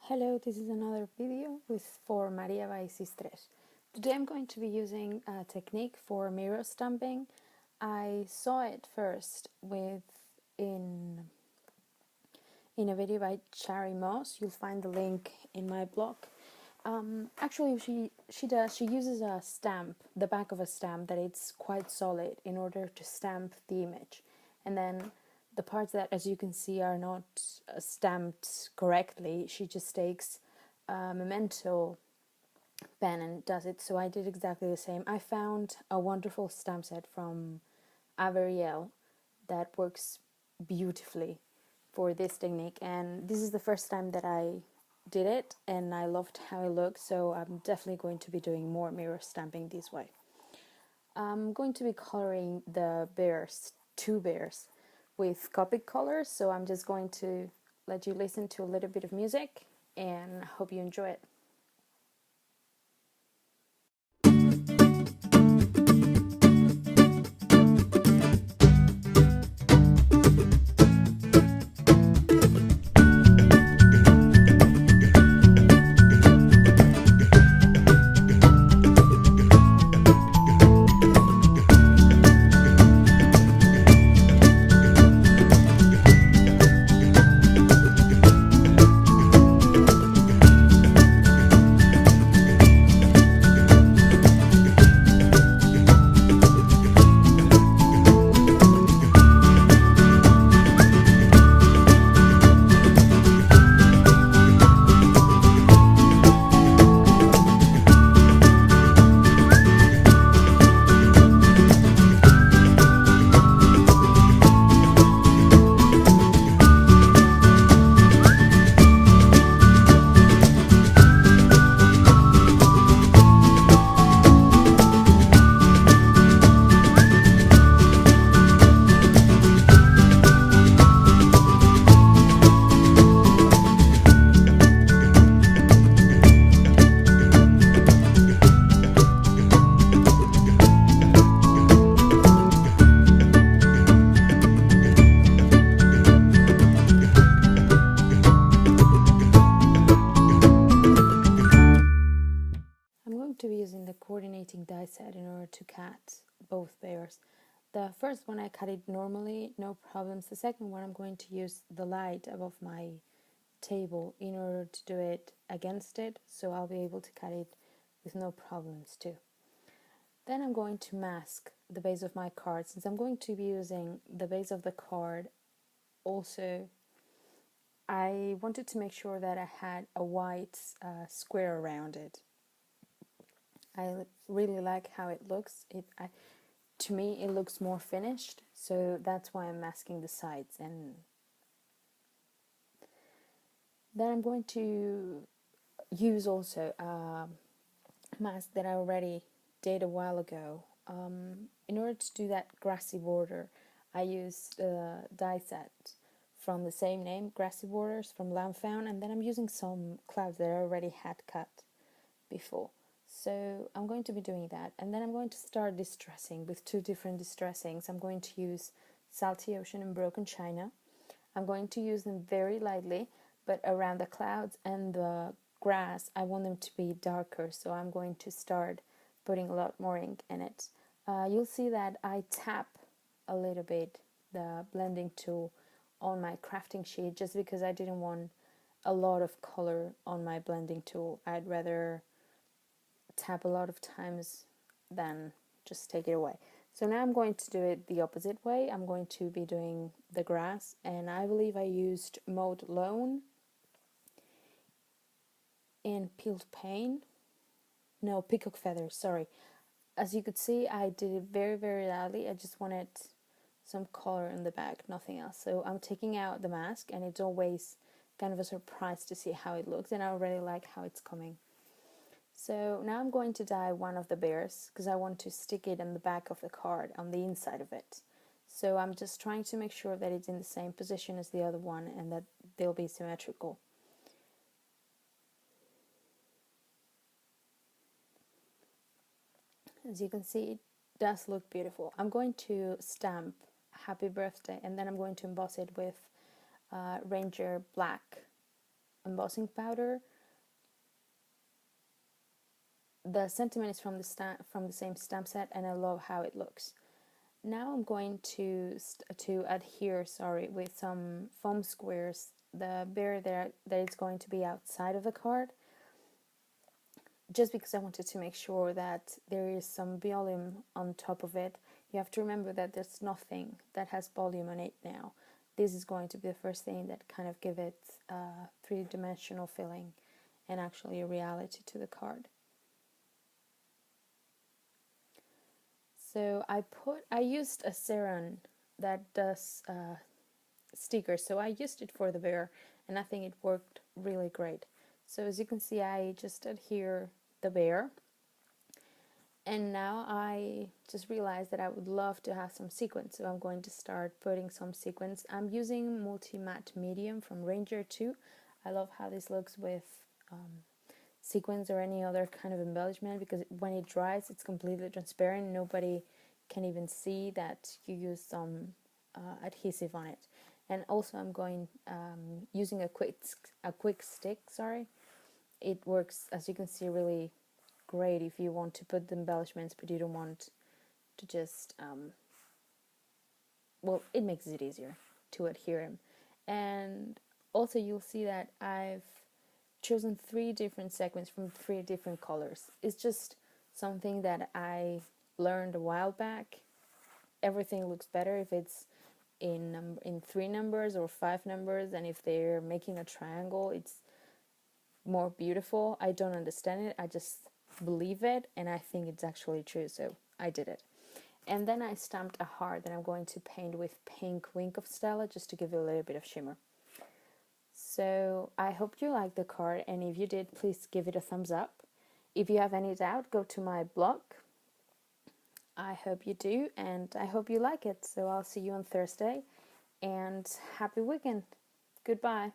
Hello, this is another video for Maria by Sistres. Today I'm going to be using a technique for mirror stamping. I saw it first in a video by Cherry Moss. You'll find the link in my blog. Actually, she uses a stamp, the back of a stamp that it's quite solid in order to stamp the image, and then the parts that, as you can see, are not stamped correctly, she just takes a memento pen and does it. So I did exactly the same. I found a wonderful stamp set from Averiel that works beautifully for this technique, and this is the first time that I did it and I loved how it looked, so I'm definitely going to be doing more mirror stamping this way. I'm going to be coloring the two bears with Copic colors, so I'm just going to let you listen to a little bit of music and hope you enjoy it. I'm going to be using the coordinating die set in order to cut both bears. The first one I cut it normally, no problems. The second one I'm going to use the light above my table in order to do it against it, so I'll be able to cut it with no problems too. Then I'm going to mask the base of my card. Since I'm going to be using the base of the card also, I wanted to make sure that I had a white square around it. I really like how it looks. To me, it looks more finished, so that's why I'm masking the sides. And then I'm going to use also a mask that I already did a while ago. In order to do that grassy border, I used a die set from the same name, Grassy Borders from Lamfound, and then I'm using some clouds that I already had cut before. So I'm going to be doing that, and then I'm going to start distressing with two different distressings. I'm going to use Salty Ocean and Broken China. I'm going to use them very lightly, but around the clouds and the grass I want them to be darker, so I'm going to start putting a lot more ink in it. You'll see that I tap a little bit the blending tool on my crafting sheet just because I didn't want a lot of color on my blending tool. I'd rather tap a lot of times than just take it away. So now I'm going to do it the opposite way. I'm going to be doing the grass, and I believe I used Maude Lone and Peeled Pain. No, Peacock Feathers, sorry. As you could see, I did it very, very lightly. I just wanted some color in the back, nothing else. So I'm taking out the mask, and it's always kind of a surprise to see how it looks, and I already like how it's coming. So now I'm going to dye one of the bears because I want to stick it in the back of the card, on the inside of it. So I'm just trying to make sure that it's in the same position as the other one and that they'll be symmetrical. As you can see, it does look beautiful. I'm going to stamp Happy Birthday, and then I'm going to emboss it with Ranger Black embossing powder. The sentiment is from the same stamp set, and I love how it looks. Now I'm going to adhere, with some foam squares, the bear that is going to be outside of the card, just because I wanted to make sure that there is some volume on top of it. You have to remember that there's nothing that has volume on it now. This is going to be the first thing that kind of give it a three-dimensional feeling and actually a reality to the card. So I used a Ceron that does stickers, so I used it for the bear, and I think it worked really great. So as you can see, I just adhere the bear, and now I just realized that I would love to have some sequins, so I'm going to start putting some sequins. I'm using multi-matte medium from Ranger 2. I love how this looks with sequins or any other kind of embellishment, because when it dries it's completely transparent. Nobody can even see that you use some adhesive on it. And also I'm going using a quick stick. It works, as you can see, really great if you want to put the embellishments but you don't want to just well, it makes it easier to adhere them. And also you'll see that I've chosen 3 different segments from 3 different colors. It's just something that I learned a while back. Everything looks better if it's in 3 numbers or 5 numbers, and if they're making a triangle, it's more beautiful. I don't understand it. I just believe it, and I think it's actually true, so I did it. And then I stamped a heart that I'm going to paint with pink Wink of Stella, just to give it a little bit of shimmer. So I hope you liked the card, and if you did, please give it a thumbs up. If you have any doubt, go to my blog. I hope you do, and I hope you like it. So I'll see you on Thursday, and happy weekend. Goodbye.